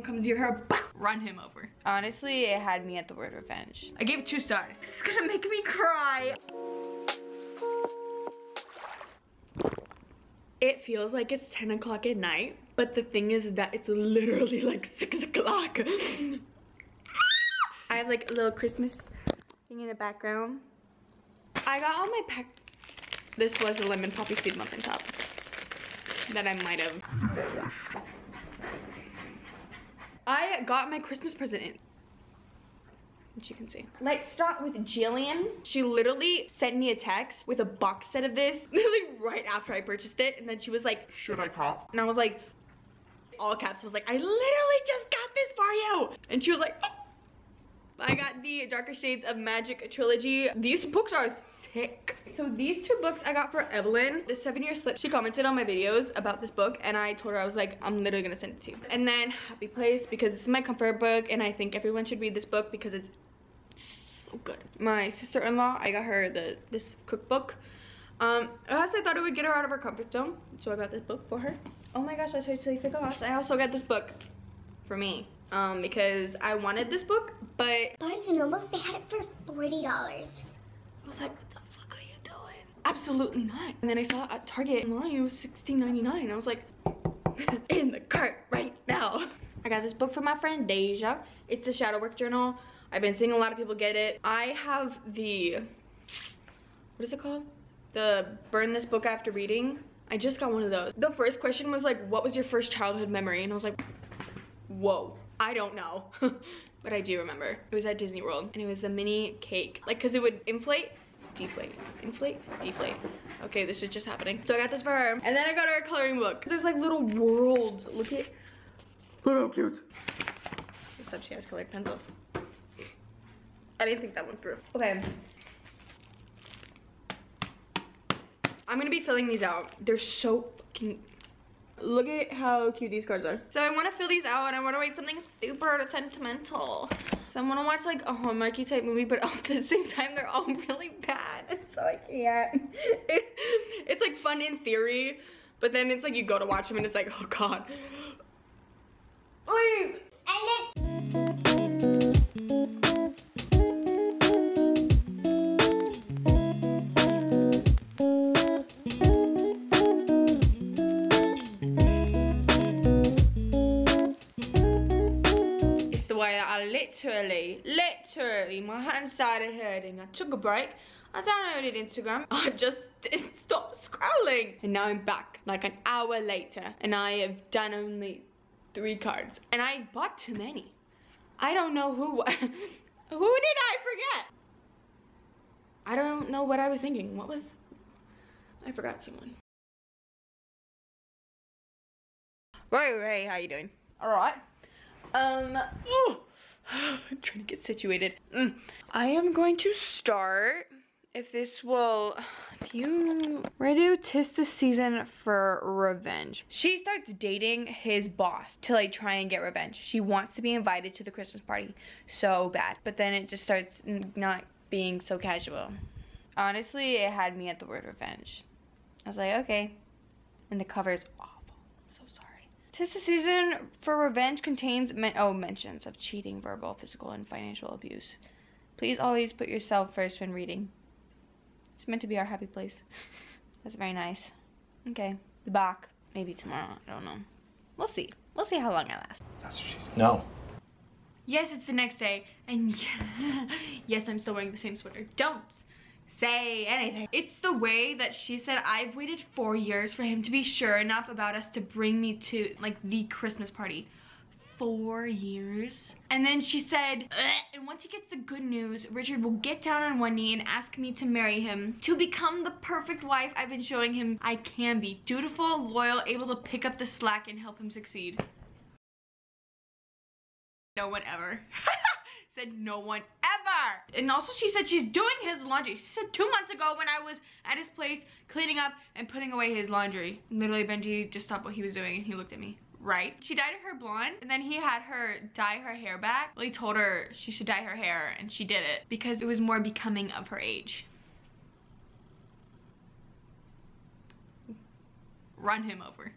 someone comes near her, bah, run him over. Honestly, it had me at the word revenge. I gave it 2 stars. It's gonna make me cry. It feels like it's 10 o'clock at night, but the thing is that it's literally like 6 o'clock. I have like a little Christmas thing in the background. I got all my pack. This was a lemon poppy seed muffin top that I might have. I got my Christmas present in, which you can see. Let's start with Jillian. She literally sent me a text with a box set of this, literally right after I purchased it. And then she was like, should I call? And I was like, all caps, I was like, I literally just got this for you. And she was like, oh. I got the Darker Shades of Magic trilogy. These books are thick. So these 2 books I got for Evelyn. The 7-Year Slip, she commented on my videos about this book and I told her, I was like, I'm literally gonna send it to you. And then Happy Place, because it's my comfort book and I think everyone should read this book because it's so good. My sister-in-law, I got her this cookbook. Also I thought it would get her out of her comfort zone, so I got this book for her. Oh my gosh, I totally forgot. I also got this book for me. Because I wanted this book, but Barnes & Nobles, they had it for $40. I was like, what the fuck are you doing? Absolutely not. And then I saw it at Target online, it was $16.99. I was like, in the cart right now. I got this book from my friend Deja. It's the shadow work journal. I've been seeing a lot of people get it. I have the, what is it called? The burn this book after reading. I just got one of those. The first question was like, what was your first childhood memory? And I was like, whoa. I don't know, but I do remember. It was at Disney World and it was the mini cake. Like, cause it would inflate, deflate, inflate, deflate. Okay, this is just happening. So I got this for her. And then I got her a coloring book. There's like little worlds. Look how cute. Except she has colored pencils. I didn't think that went through. Okay. I'm gonna be filling these out. They're so fucking, look at how cute these cards are. So I want to fill these out and I want to write something super sentimental. So I want to watch like a Hallmarky type movie, but at the same time they're all really bad. So I can't. It's like fun in theory, but then it's like you go to watch them and it's like, oh god. Please. Literally, my hands started hurting. I took a break. I downloaded Instagram. I just stopped scrolling. And now I'm back like an hour later. And I have done only 3 cards. And I bought too many. I don't know who. Who did I forget? I don't know what I was thinking. What was. I forgot someone. Ray, how you doing? Alright. I'm trying to get situated. I am going to start, if this will, we're gonna do 'tis the season for revenge. She starts dating his boss to like try and get revenge. She wants to be invited to the Christmas party so bad, but then it just starts not being so casual. Honestly, it had me at the word revenge. I was like, okay. And the cover is awful. So sorry. 'Tis the season for revenge contains mentions of cheating, verbal, physical, and financial abuse. Please always put yourself first when reading. It's meant to be our happy place. That's very nice. Okay, the back. Maybe tomorrow, I don't know. We'll see. We'll see how long I last. That's what she said. No. Yes, it's the next day, and yes, I'm still wearing the same sweater. Don't say anything. It's the way that she said, I've waited 4 years for him to be sure enough about us to bring me to like the Christmas party. 4 years. And then she said, ugh. And once he gets the good news, Richard will get down on one knee and ask me to marry him, to become the perfect wife I've been showing him I can be. Dutiful, loyal, able to pick up the slack and help him succeed. No one ever. Said no one ever. And also she said she's doing his laundry. She said 2 months ago when I was at his place cleaning up and putting away his laundry. Literally Benji just stopped what he was doing and he looked at me. Right? She dyed her blonde and then he had her dye her hair back. Well, he told her she should dye her hair and she did it because it was more becoming of her age. Run him over.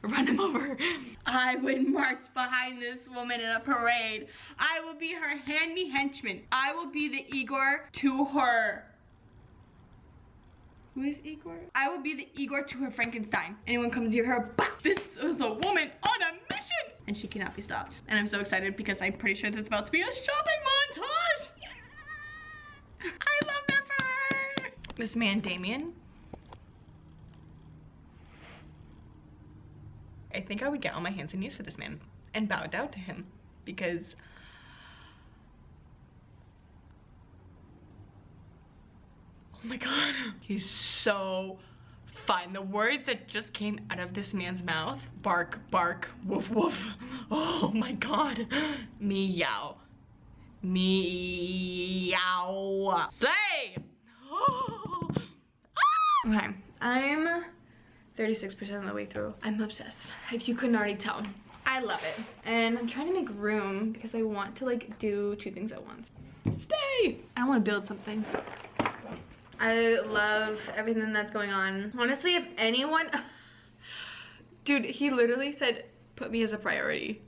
run him over. I would march behind this woman in a parade. I will be her handy henchman. I will be the Igor to her. Who is Igor? I will be the Igor to her Frankenstein. Anyone comes near her, bah! This is a woman on a mission! And she cannot be stopped. And I'm so excited because I'm pretty sure there's about to be a shopping montage. I love that for her. This man, Damien. I think I would get on my hands and knees for this man and bow down to him because oh my god, he's so fine. The words that just came out of this man's mouth, bark, bark, woof, woof. Oh my god. Meow. Meow. Say! Oh. Ah! Okay, I'm 36% of the way through. I'm obsessed, if you couldn't already tell. I love it. And I'm trying to make room because I want to like do 2 things at once. Stay! I want to build something. I love everything that's going on. Honestly, if anyone, dude, he literally said, put me as a priority.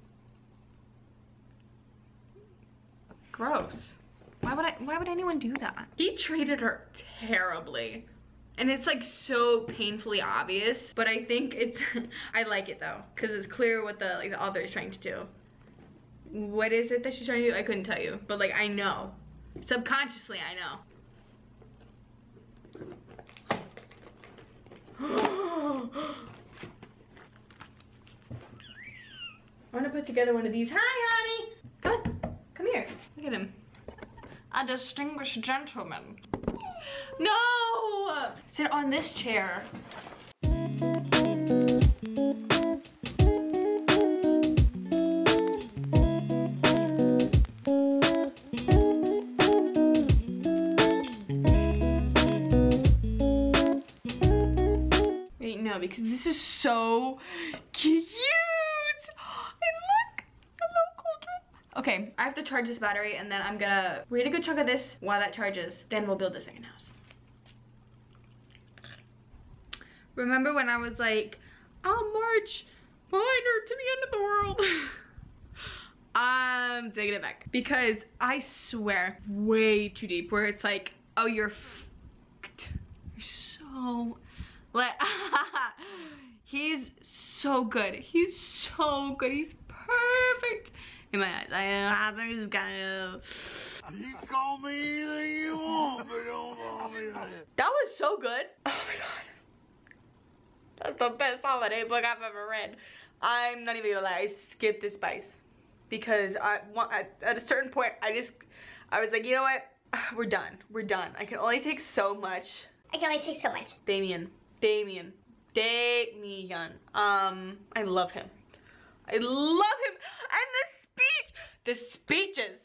Gross. Why would anyone do that? He treated her terribly. And it's like so painfully obvious, but I think it's, I like it though, because it's clear what the author is trying to do. What is it that she's trying to do? I couldn't tell you, but like I know. Subconsciously, I know. I want to put together one of these. Hi, honey. Come here. Look at him. A distinguished gentleman. No! Sit on this chair. Wait, no, because this is so cute. Okay, I have to charge this battery and then I'm gonna read a good chunk of this while that charges. Then we'll build the second house. Remember when I was like, I'll march behind her to the end of the world? I'm taking it back. Because I swear, way too deep, where it's like, oh, you're so, like, he's so good. He's so good. He's perfect. In my eyes, I think he's kind of. You call me anything you want, but don't call me that. That was so good. Oh my god, that's the best holiday book I've ever read. I'm not even gonna lie. I skipped this spice because at a certain point, I was like, you know what? We're done. We're done. I can only take so much. I can only take so much. Damien. I love him. I love him. And the speeches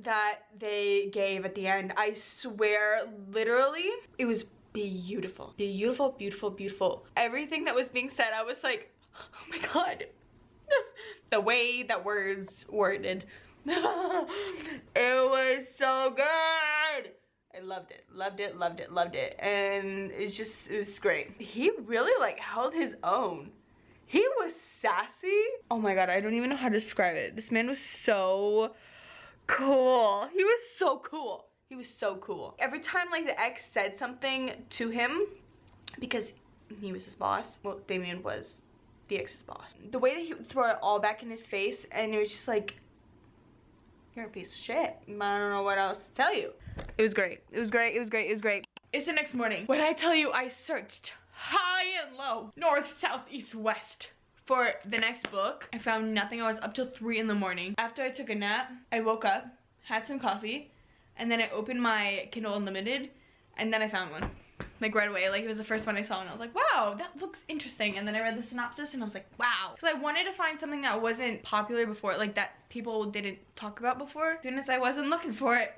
that they gave at the end, I swear, literally, it was beautiful. Beautiful, beautiful, beautiful. Everything that was being said, I was like, oh my god. The way that words worded. It was so good. I loved it, loved it, loved it, loved it. And it was great. He really like held his own. He was sassy. Oh my god, I don't even know how to describe it. This man was so cool. He was so cool. He was so cool. Every time like the ex said something to him, because he was his boss, well, Damien was the ex's boss, the way that he would throw it all back in his face, and it was just like, you're a piece of shit. I don't know what else to tell you. It was great. It was great. It was great. It was great. It's the next morning. When I tell you I searched high and low, north, south, east, west for the next book, I found nothing. I was up till 3 in the morning. After I took a nap, I woke up, had some coffee, and then I opened my Kindle Unlimited, and then I found one. Like right away, like it was the first one I saw and I was like, wow, that looks interesting. And then I read the synopsis and I was like, wow. Because I wanted to find something that wasn't popular before, like that people didn't talk about before. As soon as I wasn't looking for it,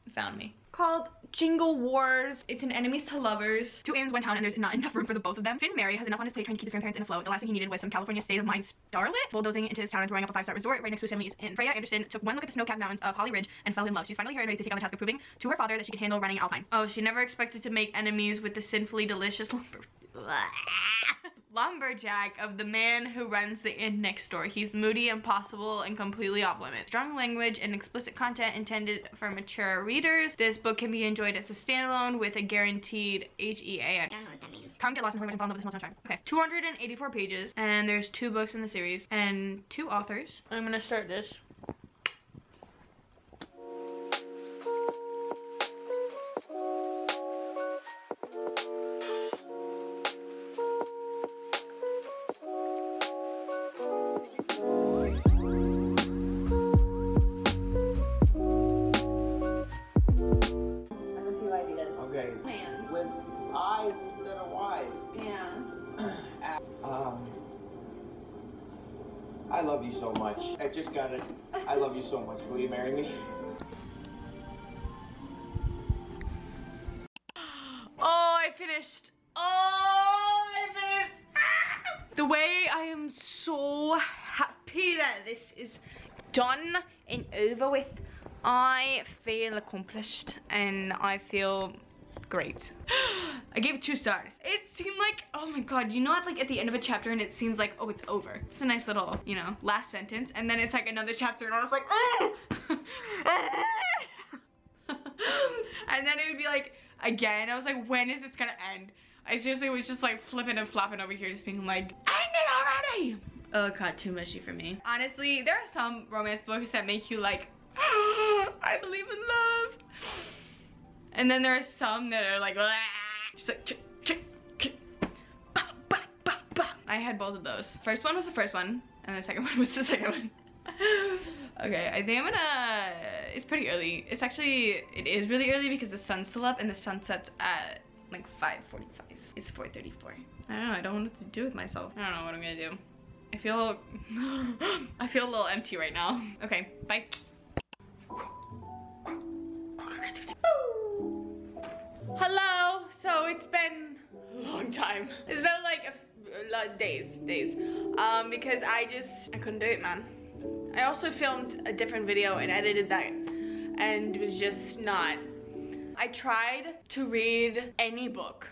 it found me. Called Jingle Wars. It's an enemies to lovers. 2 aliens, 1 town, and there's not enough room for the both of them. Finn Mary has enough on his plate trying to keep his grandparents in afloat. The last thing he needed was some California state of mind starlet bulldozing into his town and throwing up a 5-star resort right next to his family's inn. Freya Anderson took one look at the snow-capped mountains of Holly Ridge and fell in love. She's finally here and ready to take on the task of proving to her father that she can handle running Alpine. Oh, she never expected to make enemies with the sinfully delicious lumber. lumberjack of the man who runs the inn next door. He's moody, impossible, and completely off limits. Strong language and explicit content intended for mature readers. This book can be enjoyed as a standalone with a guaranteed HEA. I don't know what that means. Come get lost in Hollywood and fall in love with the small sunshine. Okay, 284 pages, and there's 2 books in the series and 2 authors. I'm gonna start this. Okay. Plan. With eyes instead of Y's. Yeah. I love you so much. I just got it. I love you so much. Will you marry me? Oh, I finished. Oh, I finished. Ah! The way I am so happy that this is done and over with. I feel accomplished and I feel great. I gave it 2 stars. It seemed like, oh my god, you know what, like at the end of a chapter and it seems like, oh, it's over. It's a nice little, you know, last sentence, and then it's like another chapter and I was like, oh! And then it would be like, again, I was like, when is this gonna end? I seriously was just like flipping and flopping over here, just being like, end it already! Oh god, too mushy for me. Honestly, there are some romance books that make you like, I believe in love. And then there are some that are like, just like, I had both of those. First one was the first one, and the second one was the second one. Okay, I think I'm gonna, it's pretty early. It's actually, it is really early because the sun's still up and the sun sets at like 5:45. It's 4:34. I don't know, I don't know what to do with myself. I don't know what I'm gonna do. I feel, I feel a little empty right now. Okay, bye. Hello. So it's been a long time. It's been like days, because I couldn't do it, man. I also filmed a different video and edited that, and it was just not. I tried to read any book,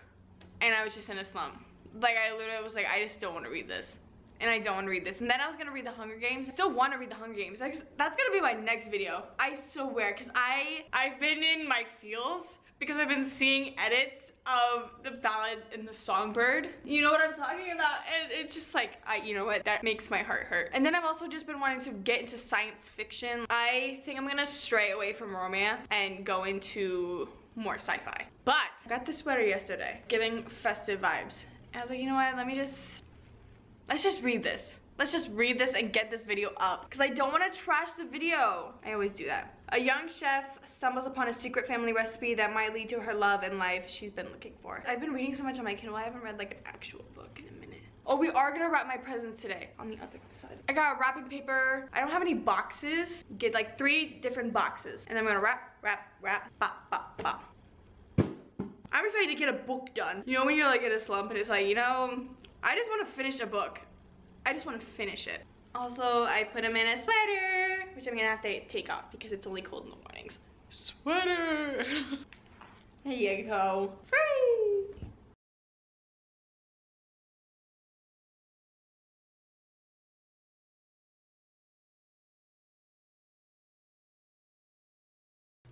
and I was just in a slump. Like I literally was like, I just don't want to read this. And I don't want to read this. And then I was gonna read the Hunger Games. I still want to read the Hunger Games. That's gonna be my next video. I swear, because I've been in my feels because I've been seeing edits of the Ballad and the Songbird. You know what I'm talking about? And it's just like, you know what? That makes my heart hurt. And then I've also just been wanting to get into science fiction. I think I'm gonna stray away from romance and go into more sci-fi. But I got this sweater yesterday, giving festive vibes. And I was like, you know what? Let's just read this. Let's just read this and get this video up, because I don't want to trash the video. I always do that. A young chef stumbles upon a secret family recipe that might lead to her love and life she's been looking for. I've been reading so much on my Kindle, I haven't read like an actual book in a minute. Oh, we are gonna wrap my presents today on the other side. I got wrapping paper. I don't have any boxes. Get like 3 different boxes. And I'm gonna wrap, bop, bop, bop. I'm excited to get a book done. You know when you're like in a slump and it's like, you know, I just want to finish a book. I just want to finish it. Also, I put him in a sweater, which I'm gonna have to take off because it's only cold in the mornings. Sweater! There you go. Free!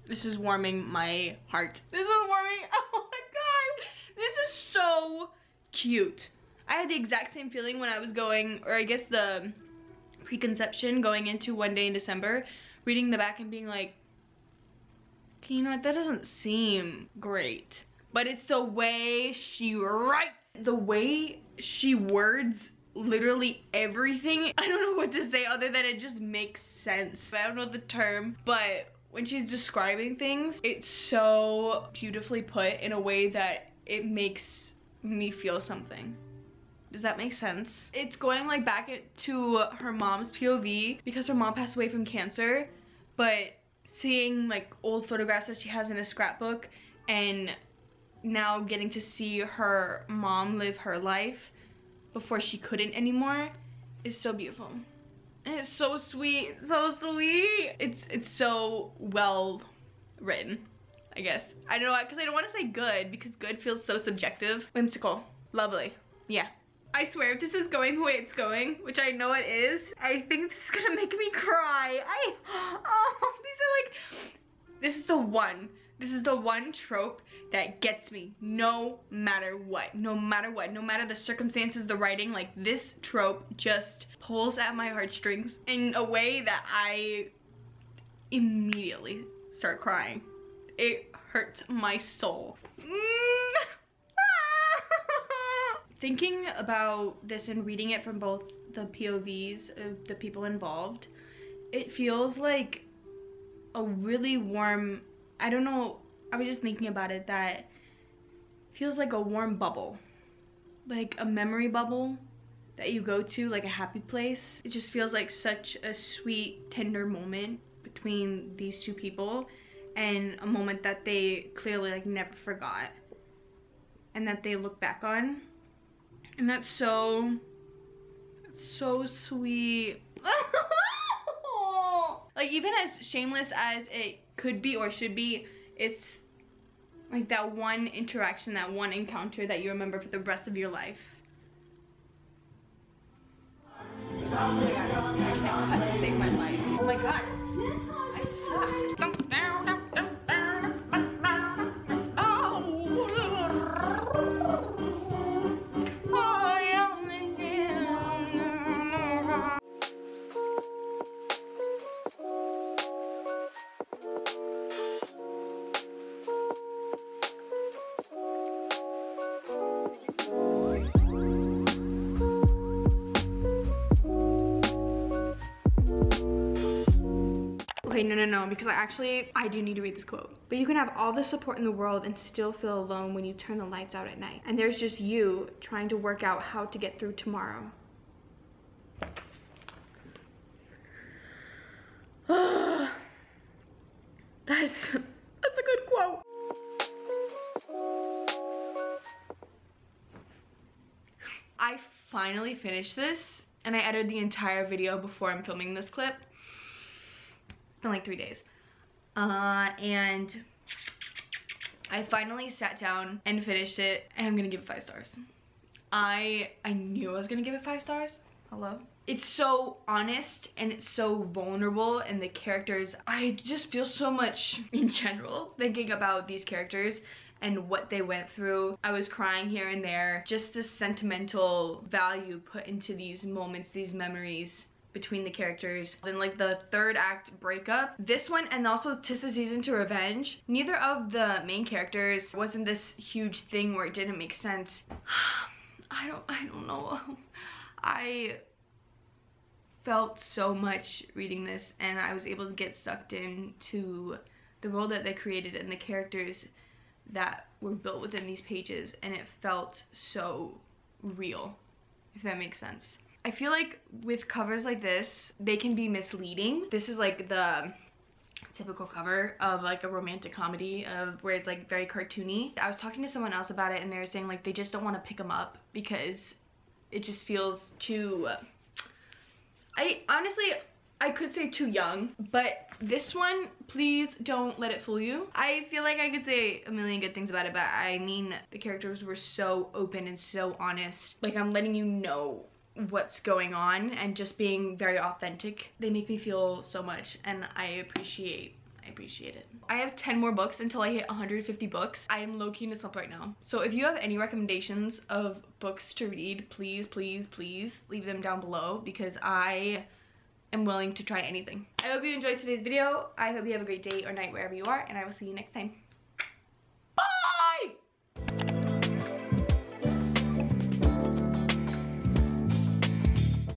This is warming my heart. This is warming, oh my god! This is so cute. I had the exact same feeling when I was going, or I guess the preconception going into One Day in December, reading the back and being like, okay, you know what, that doesn't seem great. But it's the way she writes, the way she words literally everything. I don't know what to say other than it just makes sense. I don't know the term, but when she's describing things, it's so beautifully put in a way that it makes me feel something. Does that make sense? It's going like back to her mom's POV because her mom passed away from cancer, but seeing like old photographs that she has in a scrapbook and now getting to see her mom live her life before she couldn't anymore is so beautiful. And it's so sweet, so sweet. It's so well written, I guess. I don't know, because I don't want to say good because good feels so subjective. Whimsical. Lovely. Yeah. I swear if this is going the way it's going, which I know it is, I think this is gonna make me cry. This is the one trope that gets me no matter what. No matter the circumstances, the writing, like this trope just pulls at my heartstrings in a way that I immediately start crying. It hurts my soul. Thinking about this and reading it from both the POVs of the people involved, it feels like a really warm, I don't know, I was just thinking about it, that feels like a warm bubble, like a memory bubble that you go to, like a happy place. It just feels like such a sweet, tender moment between these two people, and a moment that they clearly like never forgot and that they look back on. And that's so sweet. Like, even as shameless as it could be or should be, it's like that one interaction, that one encounter that you remember for the rest of your life. I had to save my life. Oh my god, I suck. Okay, no, because I do need to read this quote. But you can have all the support in the world and still feel alone when you turn the lights out at night. And there's just you trying to work out how to get through tomorrow. That's a good quote. I finally finished this, and I edited the entire video before I'm filming this clip. Been like 3 days, and I finally sat down and finished it, and I'm gonna give it 5 stars. I knew I was gonna give it 5 stars. Hello. It's so honest and it's so vulnerable, and the characters, I just feel so much in general thinking about these characters and what they went through. I was crying here and there. Just the sentimental value put into these moments, these memories between the characters. Then like the third act breakup, this one, and also "'Tis the Season to Revenge," neither of the main characters wasn't this huge thing where it didn't make sense. I don't know. I felt so much reading this, and I was able to get sucked into the world that they created and the characters that were built within these pages, and it felt so real, if that makes sense. I feel like with covers like this, they can be misleading. This is like the typical cover of like a romantic comedy of where it's like very cartoony. I was talking to someone else about it, and they were saying like they just don't want to pick them up because it just feels too, I could say too young, but this one, please don't let it fool you. I feel like I could say a million good things about it, but I mean, the characters were so open and so honest. Like, I'm letting you know what's going on and just being very authentic. They make me feel so much, and I appreciate it. I have 10 more books until I hit 150 books. I am low-key in a slump right now. So if you have any recommendations of books to read, please leave them down below, because I am willing to try anything. I hope you enjoyed today's video. I hope you have a great day or night wherever you are, and I will see you next time.